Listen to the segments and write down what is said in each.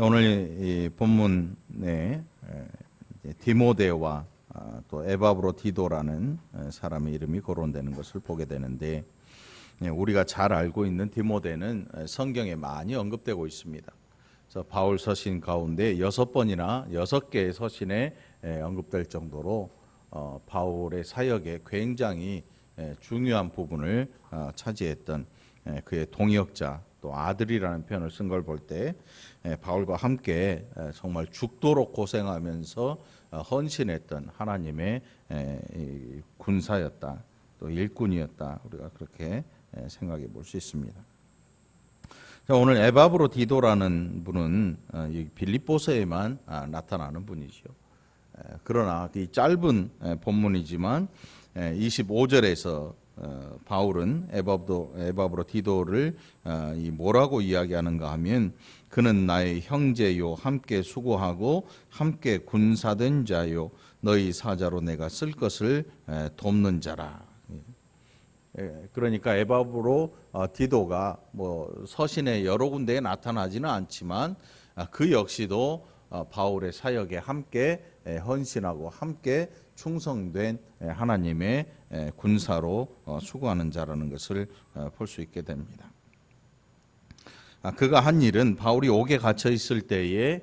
오늘 이 본문에 디모데와 또 에바브로디도라는 사람의 이름이 거론되는 것을 보게 되는데, 우리가 잘 알고 있는 디모데는 성경에 많이 언급되고 있습니다. 그래서 바울 서신 가운데 6번이나 6개의 서신에 언급될 정도로 바울의 사역에 굉장히 중요한 부분을 차지했던 그의 동역자, 또 아들이라는 표현을 쓴 걸 볼 때 바울과 함께 정말 죽도록 고생하면서 헌신했던 하나님의 군사였다, 또 일꾼이었다, 우리가 그렇게 생각해 볼 수 있습니다. 오늘 에바브로디도라는 분은 빌립보서에만 나타나는 분이죠. 그러나 이 짧은 본문이지만 25절에서 바울은 에바브로디도를 뭐라고 이야기하는가 하면, 그는 나의 형제요, 함께 수고하고 함께 군사된 자요, 너희 사자로 내가 쓸 것을 돕는 자라. 그러니까 에바브로디도가 서신의 여러 군데에 나타나지는 않지만 그 역시도 바울의 사역에 함께 헌신하고 함께 충성된 하나님의 군사로 수고하는 자라는 것을 볼 수 있게 됩니다. 그가 한 일은 바울이 옥에 갇혀 있을 때에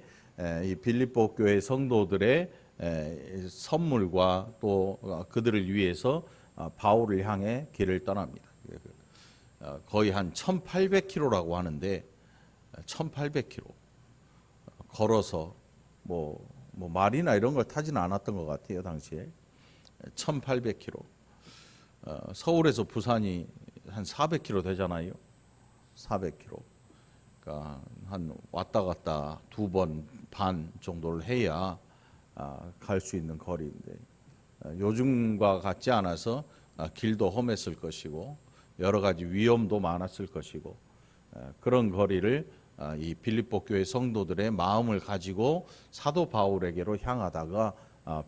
이 빌립보 교회 성도들의 선물과 또 그들을 위해서 바울을 향해 길을 떠납니다. 거의 한 1800km라고 하는데 1800km 걸어서 말이나 이런 걸 타지는 않았던 것 같아요. 당시에 1800km. 서울에서 부산이 한 400km 되잖아요. 400km. 그러니까 한 왔다 갔다 2번 반 정도를 해야 갈 수 있는 거리인데, 요즘과 같지 않아서 길도 험했을 것이고 여러 가지 위험도 많았을 것이고, 그런 거리를 이 빌립보 교회 성도들의 마음을 가지고 사도 바울에게로 향하다가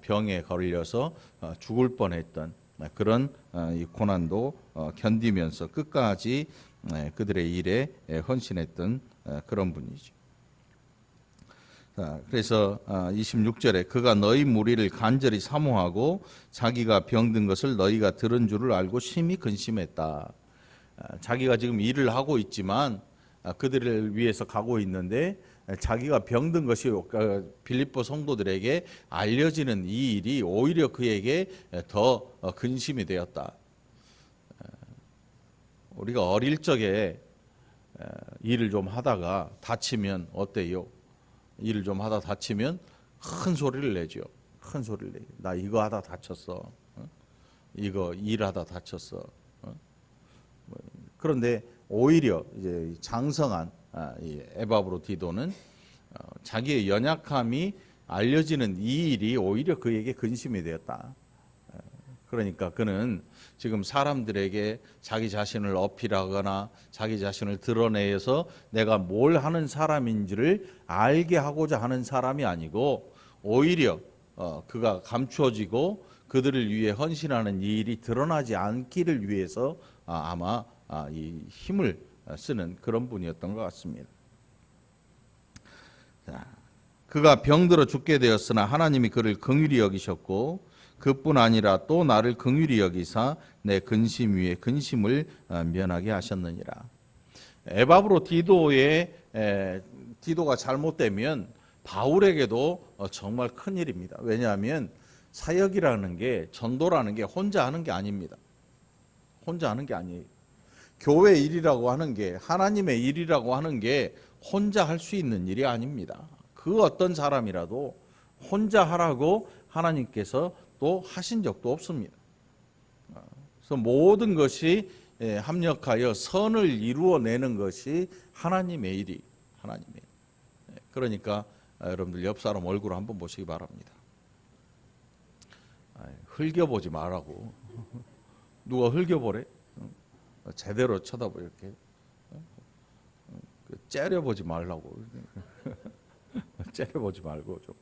병에 걸려서 죽을 뻔했던 그런 이 고난도 견디면서 끝까지 그들의 일에 헌신했던 그런 분이죠. 그래서 26절에 그가 너희 무리를 간절히 사모하고 자기가 병든 것을 너희가 들은 줄을 알고 심히 근심했다. 자기가 지금 일을 하고 있지만 그들을 위해서 가고 있는데, 자기가 병든 것이 빌립보 성도들에게 알려지는 이 일이 오히려 그에게 더 근심이 되었다. 우리가 어릴 적에 일을 좀 하다가 다치면 어때요? 일을 좀 하다 다치면 큰 소리를 내죠. 큰 소리를 내죠. 나 이거 하다 다쳤어. 이거 일하다 다쳤어. 그런데 오히려 이제 장성한 이 에바브로디도는 자기의 연약함이 알려지는 이 일이 오히려 그에게 근심이 되었다. 그러니까 그는 지금 사람들에게 자기 자신을 어필하거나 자기 자신을 드러내서 내가 뭘 하는 사람인지를 알게 하고자 하는 사람이 아니고, 오히려 그가 감추어지고 그들을 위해 헌신하는 이 일이 드러나지 않기를 위해서 아마 이 힘을 쓰는 그런 분이었던 것 같습니다. 그가 병들어 죽게 되었으나 하나님이 그를 긍휼히 여기셨고, 그뿐 아니라 또 나를 긍휼히 여기사 내 근심 위에 근심을 면하게 하셨느니라. 에바브로디도의 디도가 잘못되면 바울에게도 정말 큰 일입니다. 왜냐하면 사역이라는 게, 전도라는 게 혼자 하는 게 아닙니다. 혼자 하는 게 아니에요. 교회 일이라고 하는 게, 하나님의 일이라고 하는 게 혼자 할 수 있는 일이 아닙니다. 그 어떤 사람이라도 혼자 하라고 하나님께서 또 하신 적도 없습니다. 그래서 모든 것이 합력하여 선을 이루어내는 것이 하나님의 일이, 하나님의 일. 그러니까 여러분들 옆 사람 얼굴 한번 보시기 바랍니다. 흘겨보지 말라고. 누가 흘겨보래? 제대로 쳐다보, 이렇게 째려보지 말라고. 째려보지 말고 좀.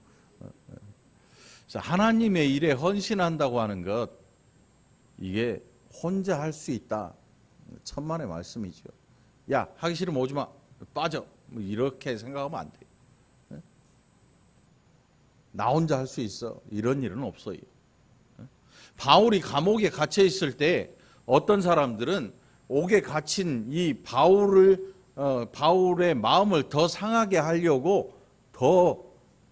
하나님의 일에 헌신한다고 하는 것, 이게 혼자 할 수 있다, 천만의 말씀이죠. 야, 하기 싫으면 오지 마, 빠져, 이렇게 생각하면 안 돼요. 나 혼자 할 수 있어. 이런 일은 없어요. 바울이 감옥에 갇혀 있을 때 어떤 사람들은 옥에 갇힌 이 바울의 마음을 더 상하게 하려고 더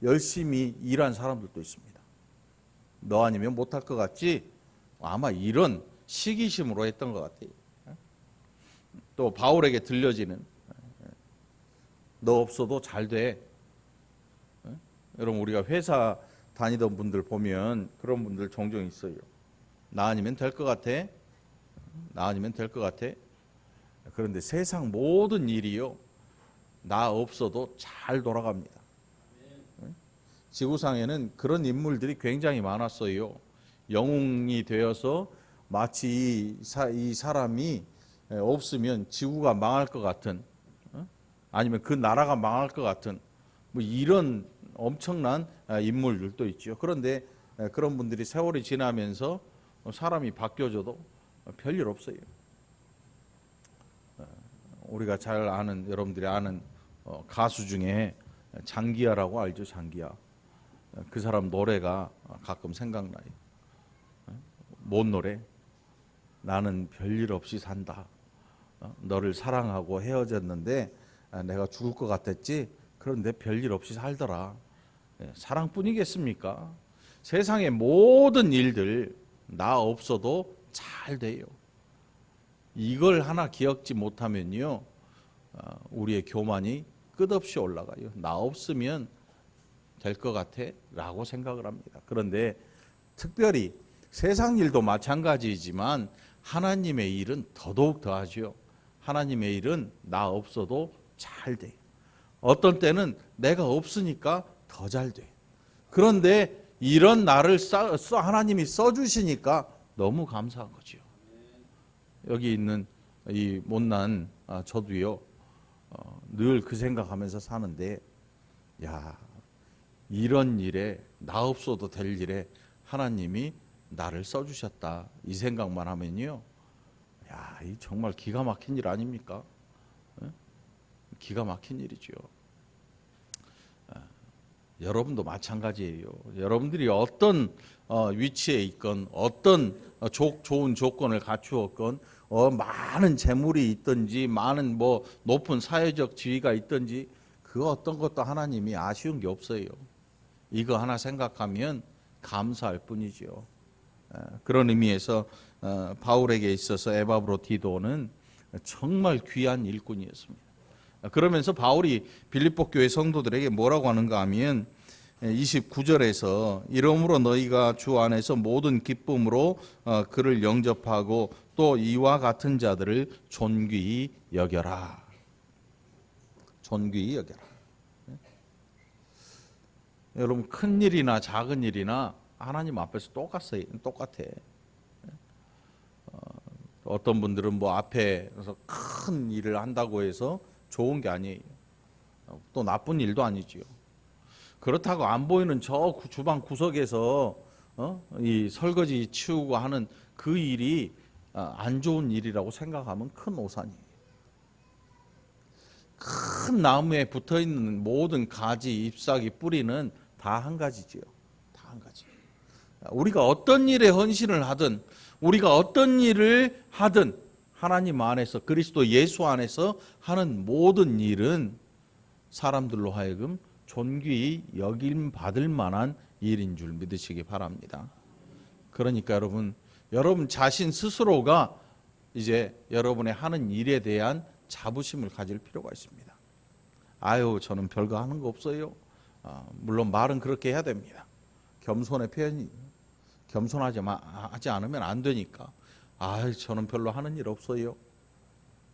열심히 일한 사람들도 있습니다. 너 아니면 못할 것 같지? 아마 이런 시기심으로 했던 것 같아요. 또 바울에게 들려지는 너 없어도 잘 돼. 여러분 우리가 회사 다니던 분들 보면 그런 분들 종종 있어요. 나 아니면 될 것 같아. 나 아니면 될 것 같아. 그런데 세상 모든 일이요. 나 없어도 잘 돌아갑니다. 지구상에는 그런 인물들이 굉장히 많았어요. 영웅이 되어서 마치 이 사람이 없으면 지구가 망할 것 같은, 아니면 그 나라가 망할 것 같은 뭐 이런 엄청난 인물들도 있죠. 그런데 그런 분들이 세월이 지나면서 사람이 바뀌어져도 별일 없어요. 우리가 잘 아는, 여러분들이 아는 가수 중에 장기하라고 알죠? 장기하. 그 사람 노래가 가끔 생각나요. 뭔 노래? 나는 별일 없이 산다. 너를 사랑하고 헤어졌는데 내가 죽을 것 같았지? 그런데 별일 없이 살더라. 사랑뿐이겠습니까? 세상의 모든 일들 나 없어도 잘 돼요. 이걸 하나 기억지 못하면요, 우리의 교만이 끝없이 올라가요. 나 없으면 될 것 같아 라고 생각을 합니다. 그런데 특별히 세상 일도 마찬가지이지만 하나님의 일은 더더욱 더하죠. 하나님의 일은 나 없어도 잘 돼요. 어떤 때는 내가 없으니까 더 잘 돼. 그런데 이런 나를 하나님이 써주시니까 너무 감사한 거죠. 여기 있는 이 못난 저도요, 늘 그 생각하면서 사는데, 야, 이런 일에 나 없어도 될 일에 하나님이 나를 써주셨다 이 생각만 하면요, 야, 이 정말 기가 막힌 일 아닙니까? 기가 막힌 일이죠. 여러분도 마찬가지예요. 여러분들이 어떤 위치에 있건 어떤 좋은 조건을 갖추었건 많은 재물이 있든지 많은 뭐 높은 사회적 지위가 있든지 그 어떤 것도 하나님이 아쉬운 게 없어요. 이거 하나 생각하면 감사할 뿐이죠. 그런 의미에서 바울에게 있어서 에바브로디도는 정말 귀한 일꾼이었습니다. 그러면서 바울이 빌립보 교회 성도들에게 뭐라고 하는가 하면 29절에서 이러므로 너희가 주 안에서 모든 기쁨으로 그를 영접하고 또 이와 같은 자들을 존귀히 여겨라. 존귀히 여겨라. 여러분 큰 일이나 작은 일이나 하나님 앞에서 똑같아. 어떤 분들은 뭐 앞에서 큰 일을 한다고 해서 좋은 게 아니에요. 또 나쁜 일도 아니지요. 그렇다고 안 보이는 저 주방 구석에서 이 설거지 치우고 하는 그 일이 안 좋은 일이라고 생각하면 큰 오산이에요. 큰 나무에 붙어 있는 모든 가지, 잎사귀, 뿌리는 다 한 가지지요. 다 한 가지. 우리가 어떤 일에 헌신을 하든, 우리가 어떤 일을 하든 하나님 안에서, 그리스도 예수 안에서 하는 모든 일은 사람들로 하여금 존귀히 여김 받을 만한 일인 줄 믿으시기 바랍니다. 그러니까 여러분 자신 스스로가 이제 여러분의 하는 일에 대한 자부심을 가질 필요가 있습니다. 아유, 저는 별거 하는 거 없어요. 물론 말은 그렇게 해야 됩니다. 겸손의 표현이, 겸손하지 않으면 안 되니까. 아유, 저는 별로 하는 일 없어요.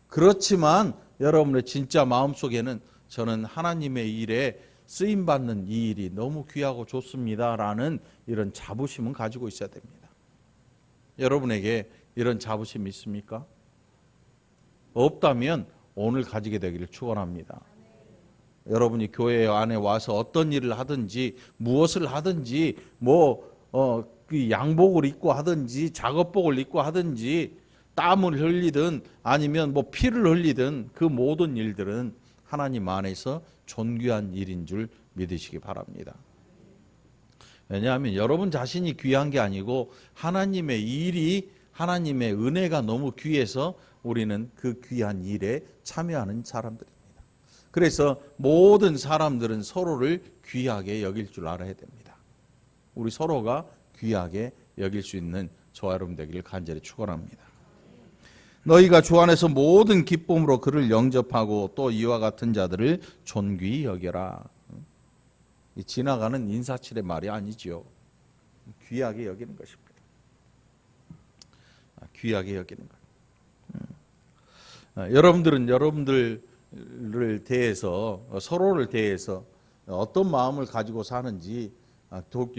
그렇지만 여러분의 진짜 마음속에는 저는 하나님의 일에 쓰임받는 이 일이 너무 귀하고 좋습니다라는 이런 자부심은 가지고 있어야 됩니다. 여러분에게 이런 자부심이 있습니까? 없다면 오늘 가지게 되기를 축원합니다. 여러분이 교회 안에 와서 어떤 일을 하든지 무엇을 하든지 그 양복을 입고 하든지 작업복을 입고 하든지 땀을 흘리든 아니면 뭐 피를 흘리든 그 모든 일들은 하나님 안에서 존귀한 일인 줄 믿으시기 바랍니다. 왜냐하면 여러분 자신이 귀한 게 아니고 하나님의 일이, 하나님의 은혜가 너무 귀해서 우리는 그 귀한 일에 참여하는 사람들입니다. 그래서 모든 사람들은 서로를 귀하게 여길 줄 알아야 됩니다. 우리 서로가 귀하게 여길 수 있는 저와 여러분 되기를 간절히 축원합니다. 너희가 주 안에서 모든 기쁨으로 그를 영접하고 또 이와 같은 자들을 존귀히 여겨라. 지나가는 인사치레 말이 아니지요. 귀하게 여기는 것입니다. 귀하게 여기는 것. 여러분들은 여러분들을 대해서, 서로를 대해서 어떤 마음을 가지고 사는지,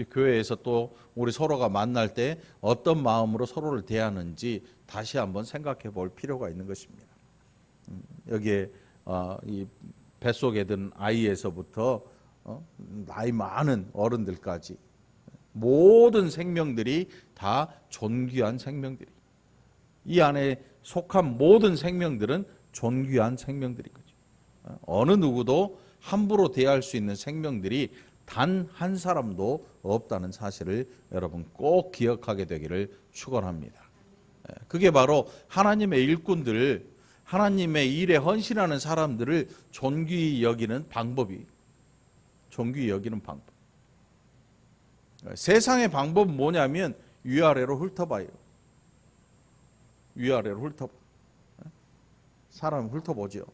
교회에서 또 우리 서로가 만날 때 어떤 마음으로 서로를 대하는지 다시 한번 생각해 볼 필요가 있는 것입니다. 여기에 이 뱃속에 든 아이에서부터 나이 많은 어른들까지 모든 생명들이 다 존귀한 생명들이, 이 안에 속한 모든 생명들은 존귀한 생명들인 거죠. 어느 누구도 함부로 대할 수 있는 생명들이 단 한 사람도 없다는 사실을 여러분 꼭 기억하게 되기를 축원합니다. 그게 바로 하나님의 일꾼들, 하나님의 일에 헌신하는 사람들을 존귀히 여기는 방법이, 존귀히 여기는 방법. 세상의 방법은 뭐냐면 위아래로 훑어봐요. 위아래로 훑어봐. 사람 훑어보죠.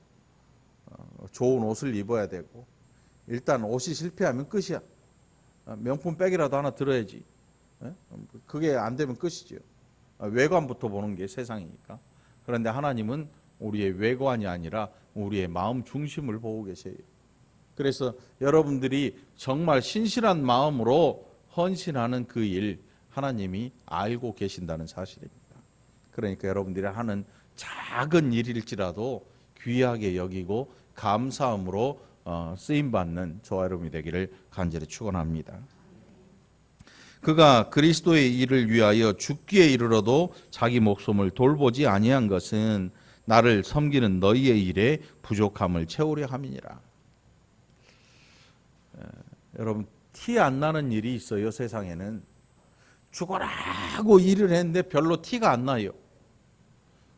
좋은 옷을 입어야 되고, 일단 옷이 실패하면 끝이야. 명품백이라도 하나 들어야지. 그게 안 되면 끝이죠. 외관부터 보는 게 세상이니까. 그런데 하나님은 우리의 외관이 아니라 우리의 마음 중심을 보고 계셔요. 그래서 여러분들이 정말 신실한 마음으로 헌신하는 그 일, 하나님이 알고 계신다는 사실입니다. 그러니까 여러분들이 하는 작은 일일지라도 귀하게 여기고 감사함으로 쓰임받는 저와 여러분이 되기를 간절히 축원합니다. 그가 그리스도의 일을 위하여 죽기에 이르러도 자기 목숨을 돌보지 아니한 것은 나를 섬기는 너희의 일에 부족함을 채우려 함이니라. 여러분, 티 안 나는 일이 있어요. 세상에는 죽어라고 일을 했는데 별로 티가 안 나요.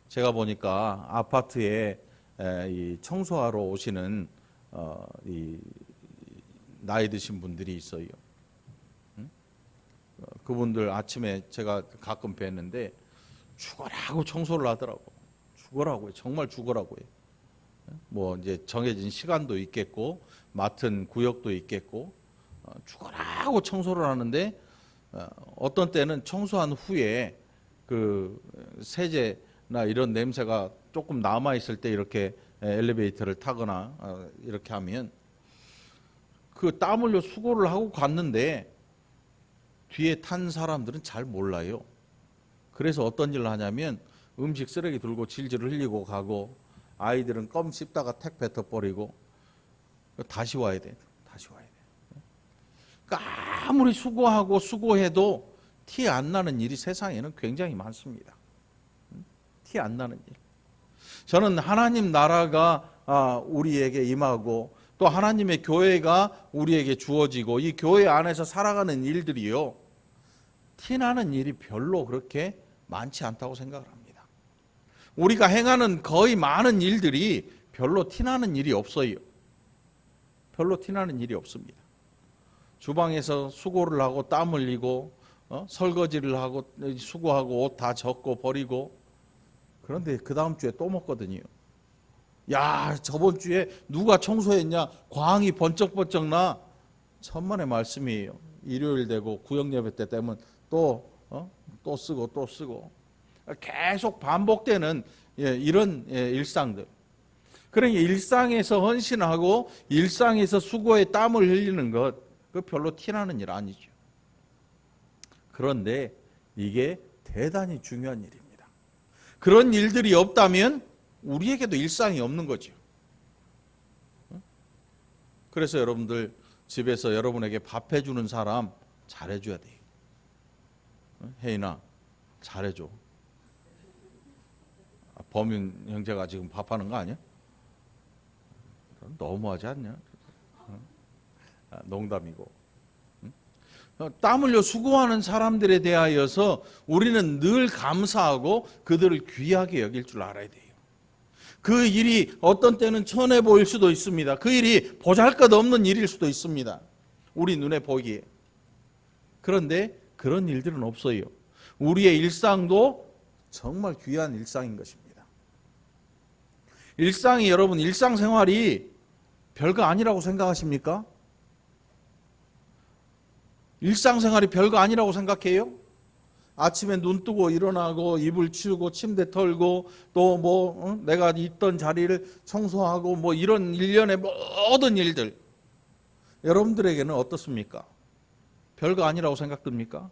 제가 보니까 아파트에 이 청소하러 오시는 이 나이 드신 분들이 있어요. 그분들 아침에 제가 가끔 뵀는데 죽어라고 청소를 하더라고. 죽어라고요. 정말 죽어라고요. 뭐 이제 정해진 시간도 있겠고 맡은 구역도 있겠고 죽어라고 청소를 하는데 어떤 때는 청소한 후에 그 세제나 이런 냄새가 조금 남아 있을 때 이렇게 엘리베이터를 타거나 이렇게 하면 그 땀 흘려 수고를 하고 갔는데 뒤에 탄 사람들은 잘 몰라요. 그래서 어떤 일을 하냐면 음식 쓰레기 들고 질질 흘리고 가고, 아이들은 껌 씹다가 택 뱉어버리고, 다시 와야 돼. 다시 와야 돼. 그러니까 아무리 수고하고 수고해도 티 안 나는 일이 세상에는 굉장히 많습니다. 티 안 나는 일. 저는 하나님 나라가 우리에게 임하고 또 하나님의 교회가 우리에게 주어지고 이 교회 안에서 살아가는 일들이요, 티나는 일이 별로 그렇게 많지 않다고 생각을 합니다. 우리가 행하는 거의 많은 일들이 별로 티나는 일이 없어요. 별로 티나는 일이 없습니다. 주방에서 수고를 하고 땀 흘리고 설거지를 하고 수고하고 옷 다 젖고 버리고, 그런데 그 다음 주에 또 먹거든요. 야, 저번 주에 누가 청소했냐? 광이 번쩍번쩍 나. 천만의 말씀이에요. 일요일 되고 구역 예배 때 되면 또 쓰고 또 쓰고 계속 반복되는 이런 일상들. 그러니까 일상에서 헌신하고 일상에서 수고에 땀을 흘리는 것, 그 별로 티나는 일 아니죠. 그런데 이게 대단히 중요한 일입니다. 그런 일들이 없다면 우리에게도 일상이 없는 거죠. 그래서 여러분들 집에서 여러분에게 밥 해주는 사람 잘해줘야 돼요. 혜인아, 잘해줘. 범윤 형제가 지금 밥하는 거 아니야? 너무하지 않냐? 농담이고. 땀 흘려 수고하는 사람들에 대하여서 우리는 늘 감사하고 그들을 귀하게 여길 줄 알아야 돼요. 그 일이 어떤 때는 천해 보일 수도 있습니다. 그 일이 보잘것없는 일일 수도 있습니다. 우리 눈에 보기에. 그런데 그런 일들은 없어요. 우리의 일상도 정말 귀한 일상인 것입니다. 일상이 여러분 일상생활이 별거 아니라고 생각하십니까? 일상생활이 별거 아니라고 생각해요? 아침에 눈 뜨고 일어나고 이불 치우고 침대 털고 또 내가 있던 자리를 청소하고 이런 일련의 모든 일들 여러분들에게는 어떻습니까? 별거 아니라고 생각됩니까?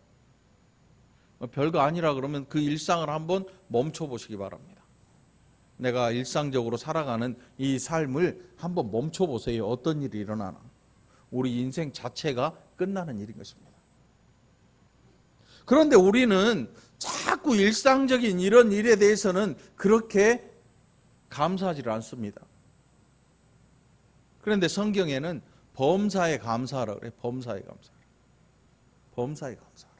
별거 아니라 그러면 그 일상을 한번 멈춰 보시기 바랍니다. 내가 일상적으로 살아가는 이 삶을 한번 멈춰 보세요. 어떤 일이 일어나나. 우리 인생 자체가 끝나는 일인 것입니다. 그런데 우리는 자꾸 일상적인 이런 일에 대해서는 그렇게 감사하지 않습니다. 그런데 성경에는 범사에 감사하라 그래요. 범사에 감사하라. 범사에 감사하라.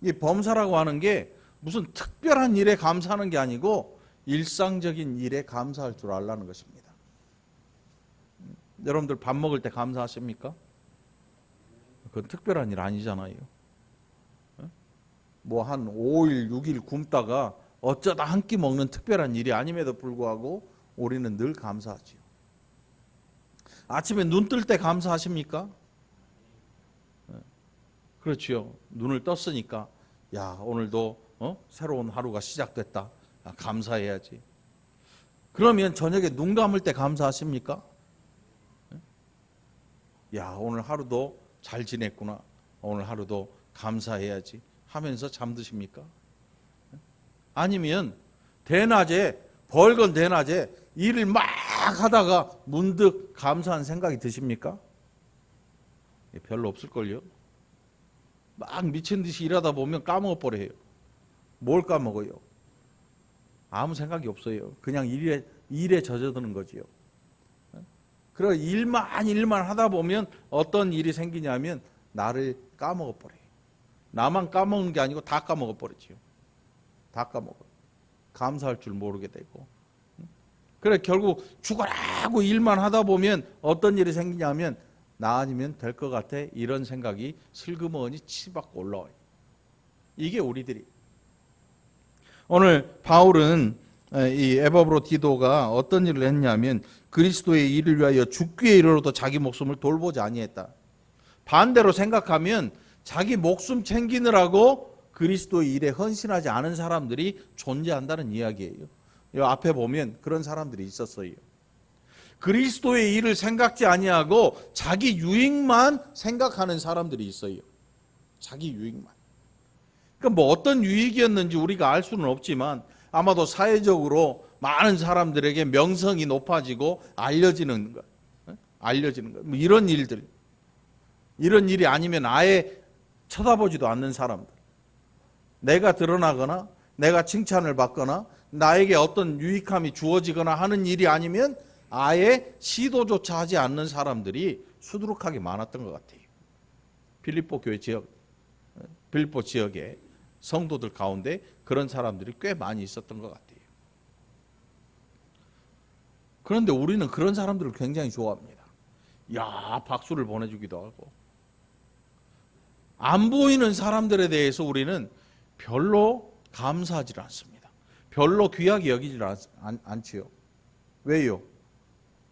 이 범사라고 하는 게 무슨 특별한 일에 감사하는 게 아니고 일상적인 일에 감사할 줄 알라는 것입니다. 여러분들 밥 먹을 때 감사하십니까? 그건 특별한 일 아니잖아요. 한 5일, 6일 굶다가 어쩌다 한 끼 먹는 특별한 일이 아님에도 불구하고 우리는 늘 감사하지요. 아침에 눈 뜰 때 감사하십니까? 그렇지요. 눈을 떴으니까 야 오늘도 새로운 하루가 시작됐다. 감사해야지. 그러면 저녁에 눈 감을 때 감사하십니까? 야 오늘 하루도 잘 지냈구나. 오늘 하루도 감사해야지 하면서 잠드십니까? 아니면 대낮에 벌건 대낮에 일을 막 하다가 문득 감사한 생각이 드십니까? 별로 없을걸요. 막 미친 듯이 일하다 보면 까먹어 버려요. 뭘 까먹어요? 아무 생각이 없어요. 그냥 일에 젖어드는 거지요. 그래서 일만 하다 보면 어떤 일이 생기냐면 나를 까먹어 버려요. 나만 까먹는 게 아니고 다 까먹어 버리지요. 다 까먹어. 감사할 줄 모르게 되고. 그래 결국 죽어라고 일만 하다 보면 어떤 일이 생기냐면 나 아니면 될 것 같아 이런 생각이 슬그머니 치받고 올라와요. 이게 우리들이. 오늘 바울은 이 에바브로디도가 어떤 일을 했냐면 그리스도의 일을 위하여 죽기에 이르러도 자기 목숨을 돌보지 아니했다. 반대로 생각하면 자기 목숨 챙기느라고 그리스도의 일에 헌신하지 않은 사람들이 존재한다는 이야기예요. 이 앞에 보면 그런 사람들이 있었어요. 그리스도의 일을 생각지 아니하고 자기 유익만 생각하는 사람들이 있어요. 자기 유익만. 그러니까 어떤 유익이었는지 우리가 알 수는 없지만 아마도 사회적으로 많은 사람들에게 명성이 높아지고 알려지는 것, 이런 일들, 이런 일이 아니면 아예 쳐다보지도 않는 사람들, 내가 드러나거나 내가 칭찬을 받거나 나에게 어떤 유익함이 주어지거나 하는 일이 아니면 아예 시도조차 하지 않는 사람들이 수두룩하게 많았던 것 같아요. 빌립보 지역에 성도들 가운데 그런 사람들이 꽤 많이 있었던 것 같아요. 그런데 우리는 그런 사람들을 굉장히 좋아합니다. 야, 박수를 보내주기도 하고. 안 보이는 사람들에 대해서 우리는 별로 감사하지 않습니다. 별로 귀하게 여기지 않지요. 왜요?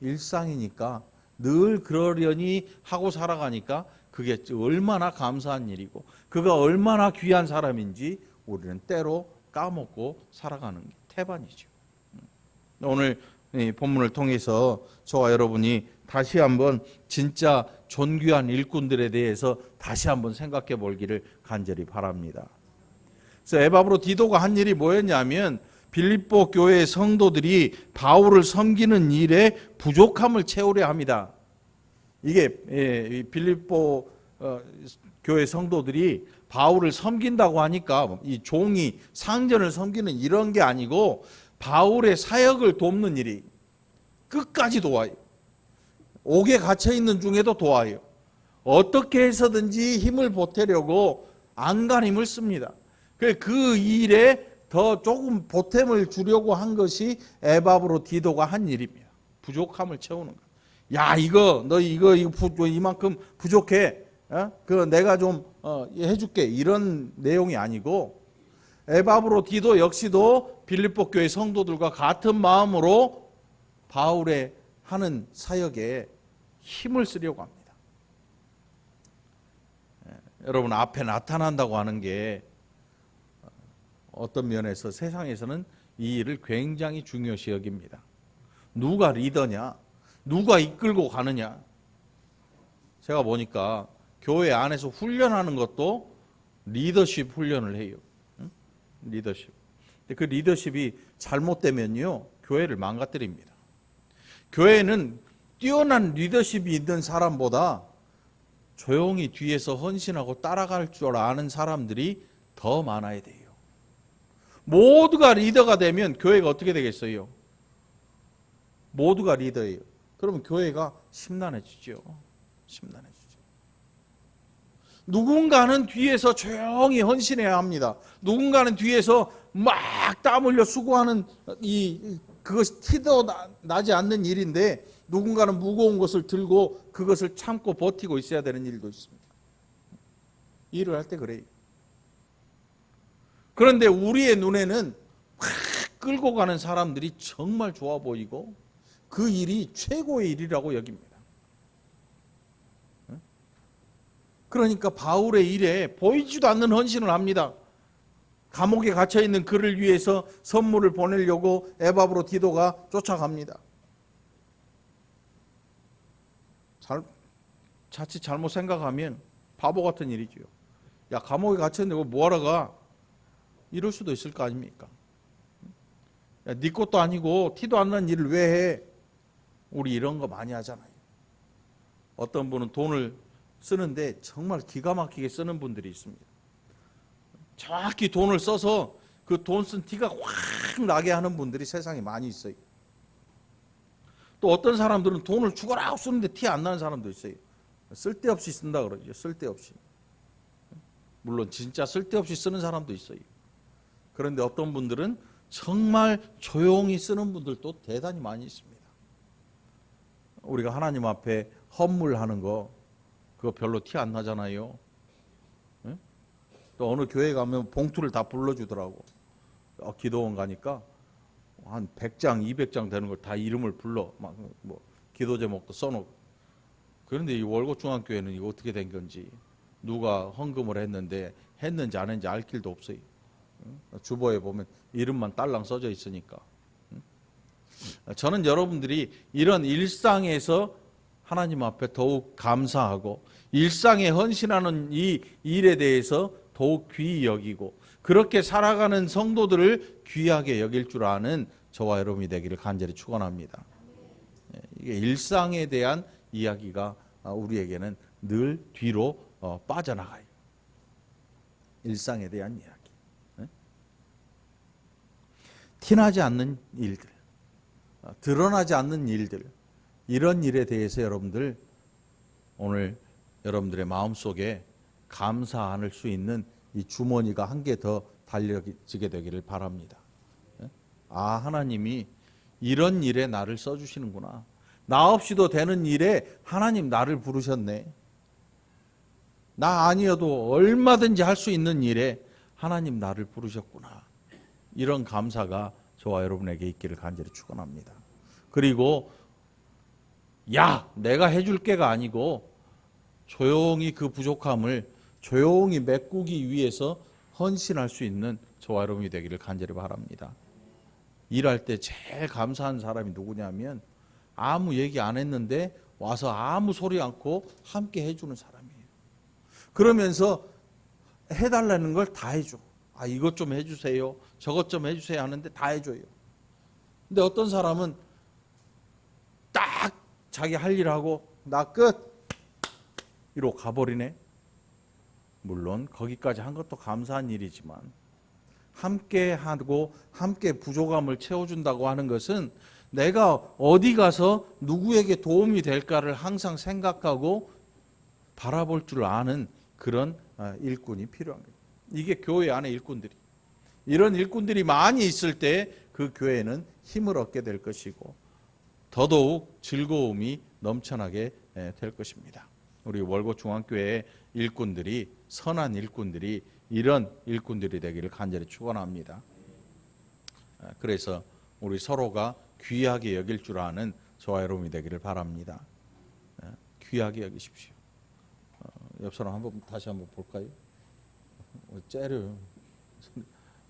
일상이니까 늘 그러려니 하고 살아가니까 그게 얼마나 감사한 일이고 그가 얼마나 귀한 사람인지 우리는 때로 까먹고 살아가는 게 태반이죠. 오늘 이 본문을 통해서 저와 여러분이 다시 한번 진짜 존귀한 일꾼들에 대해서 다시 한번 생각해 보기를 간절히 바랍니다. 그래서 에바브로디도가 한 일이 뭐였냐면 빌립보 교회 성도들이 바울을 섬기는 일에 부족함을 채우려 합니다. 이게 빌립보 교회 성도들이 바울을 섬긴다고 하니까 이 종이 상전을 섬기는 이런 게 아니고 바울의 사역을 돕는 일이 끝까지 도와요. 옥에 갇혀 있는 중에도 도와요. 어떻게 해서든지 힘을 보태려고 안간힘을 씁니다. 그 일에 더 조금 보탬을 주려고 한 것이 에바브로디도가 한 일입니다. 부족함을 채우는 거. 야, 너 이만큼 부족해. 내가 좀 해줄게. 이런 내용이 아니고, 에바브로디도 역시도 빌립보 교회 성도들과 같은 마음으로 바울의 하는 사역에 힘을 쓰려고 합니다. 여러분, 앞에 나타난다고 하는 게 어떤 면에서 세상에서는 이 일을 굉장히 중요시 여깁니다. 누가 리더냐? 누가 이끌고 가느냐? 제가 보니까 교회 안에서 훈련하는 것도 리더십 훈련을 해요. 리더십. 근데 그 리더십이 잘못되면요, 교회를 망가뜨립니다. 교회는 뛰어난 리더십이 있는 사람보다 조용히 뒤에서 헌신하고 따라갈 줄 아는 사람들이 더 많아야 돼요. 모두가 리더가 되면 교회가 어떻게 되겠어요? 모두가 리더예요. 그러면 교회가 심란해지죠. 심란해지죠. 누군가는 뒤에서 조용히 헌신해야 합니다. 누군가는 뒤에서 막 땀 흘려 수고하는 그것이 티도 나지 않는 일인데, 누군가는 무거운 것을 들고 그것을 참고 버티고 있어야 되는 일도 있습니다. 일을 할 때 그래요. 그런데 우리의 눈에는 막 끌고 가는 사람들이 정말 좋아 보이고 그 일이 최고의 일이라고 여깁니다. 그러니까 바울의 일에 보이지도 않는 헌신을 합니다. 감옥에 갇혀있는 그를 위해서 선물을 보내려고 에바브로디도가 쫓아갑니다. 자칫 잘못 생각하면 바보 같은 일이죠. 야, 감옥에 갇혔는데 뭐하러 가? 이럴 수도 있을 거 아닙니까? 야, 네 것도 아니고 티도 안 나는 일을 왜 해? 우리 이런 거 많이 하잖아요. 어떤 분은 돈을 쓰는데 정말 기가 막히게 쓰는 분들이 있습니다. 정확히 돈을 써서 그 돈 쓴 티가 확 나게 하는 분들이 세상에 많이 있어요. 또 어떤 사람들은 돈을 죽어라 쓰는데 티 안 나는 사람도 있어요. 쓸데없이 쓴다 그러죠. 쓸데없이. 물론 진짜 쓸데없이 쓰는 사람도 있어요. 그런데 어떤 분들은 정말 조용히 쓰는 분들도 대단히 많이 있습니다. 우리가 하나님 앞에 헌물하는 거 그거 별로 티 안 나잖아요. 또 어느 교회 가면 봉투를 다 불러주더라고. 기도원 가니까 한 100장, 200장 되는 걸 다 이름을 불러. 막 뭐 기도 제목도 써놓고. 그런데 이 월곶중앙교회는 이거 어떻게 된 건지, 누가 헌금을 했는지 안 했는지 알 길도 없어요. 주보에 보면 이름만 딸랑 써져 있으니까. 저는 여러분들이 이런 일상에서 하나님 앞에 더욱 감사하고 일상에 헌신하는 이 일에 대해서 더욱 귀히 여기고 그렇게 살아가는 성도들을 귀하게 여길 줄 아는 저와 여러분이 되기를 간절히 축원합니다. 이게 일상에 대한 이야기가 우리에게는 늘 뒤로 빠져나가요. 일상에 대한 이야기. 티나지 않는 일들, 드러나지 않는 일들, 이런 일에 대해서 여러분들 오늘 여러분들의 마음속에 감사할 수 있는 이 주머니가 한 개 더 달려지게 되기를 바랍니다. 하나님이 이런 일에 나를 써주시는구나. 나 없이도 되는 일에 하나님 나를 부르셨네. 나 아니어도 얼마든지 할 수 있는 일에 하나님 나를 부르셨구나. 이런 감사가 저와 여러분에게 있기를 간절히 축원합니다. 그리고 내가 해줄 게가 아니고 조용히 그 부족함을 조용히 메꾸기 위해서 헌신할 수 있는 저와 여러분이 되기를 간절히 바랍니다. 일할 때 제일 감사한 사람이 누구냐면 아무 얘기 안 했는데 와서 아무 소리 않고 함께 해주는 사람이에요. 그러면서 해달라는 걸 다 해줘. 이것 좀 해주세요. 저것 좀 해주세요 하는데 다 해줘요. 근데 어떤 사람은 딱 자기 할 일하고 나 끝! 이러고 가버리네. 물론 거기까지 한 것도 감사한 일이지만 함께 하고 함께 부족함을 채워준다고 하는 것은 내가 어디 가서 누구에게 도움이 될까를 항상 생각하고 바라볼 줄 아는 그런 일꾼이 필요한 거예요. 이게 교회 안에 일꾼들이. 이런 일꾼들이 많이 있을 때 그 교회는 힘을 얻게 될 것이고 더더욱 즐거움이 넘쳐나게 될 것입니다. 우리 월곶 중앙교회 일꾼들이, 선한 일꾼들이 이런 일꾼들이 되기를 간절히 축원합니다. 그래서 우리 서로가 귀하게 여길 줄 아는 저와 여러분이 되기를 바랍니다. 귀하게 여기십시오. 옆 사람 다시 한번 볼까요? 째려요.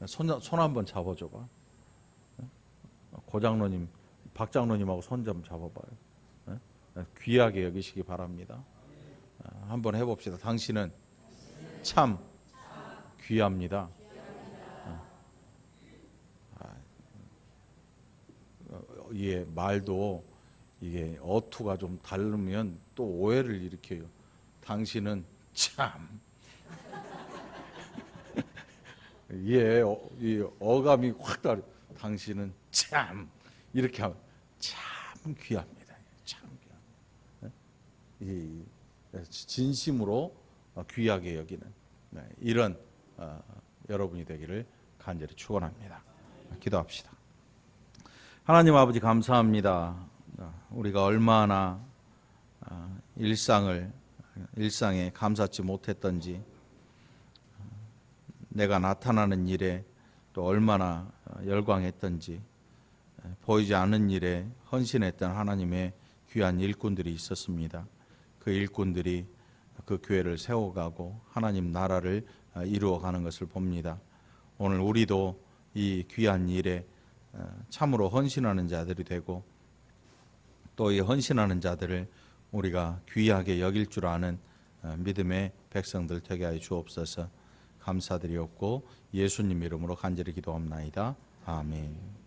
손 한번 잡아줘봐. 고장로님, 박장로님하고 손 좀 잡아봐요. 귀하게 여기시기 바랍니다. 한번 해봅시다. 당신은 참 귀합니다. 이게 말도 이게 어투가 좀 다르면 또 오해를 일으켜요. 당신은 참. 이 어감이 확 다르. 당신은 참 이렇게 하면 참 귀합니다. 참 귀합니다. 진심으로 귀하게 여기는 이런 여러분이 되기를 간절히 축원합니다. 기도합시다. 하나님 아버지 감사합니다. 우리가 얼마나 일상에 감사치 못했던지, 내가 나타나는 일에 또 얼마나 열광했던지, 보이지 않는 일에 헌신했던 하나님의 귀한 일꾼들이 있었습니다. 그 일꾼들이 그 교회를 세워가고 하나님 나라를 이루어가는 것을 봅니다. 오늘 우리도 이 귀한 일에 참으로 헌신하는 자들이 되고 또 이 헌신하는 자들을 우리가 귀하게 여길 줄 아는 믿음의 백성들 되게 하여 주옵소서. 감사드리옵고 예수님 이름으로 간절히 기도합나이다. 아멘.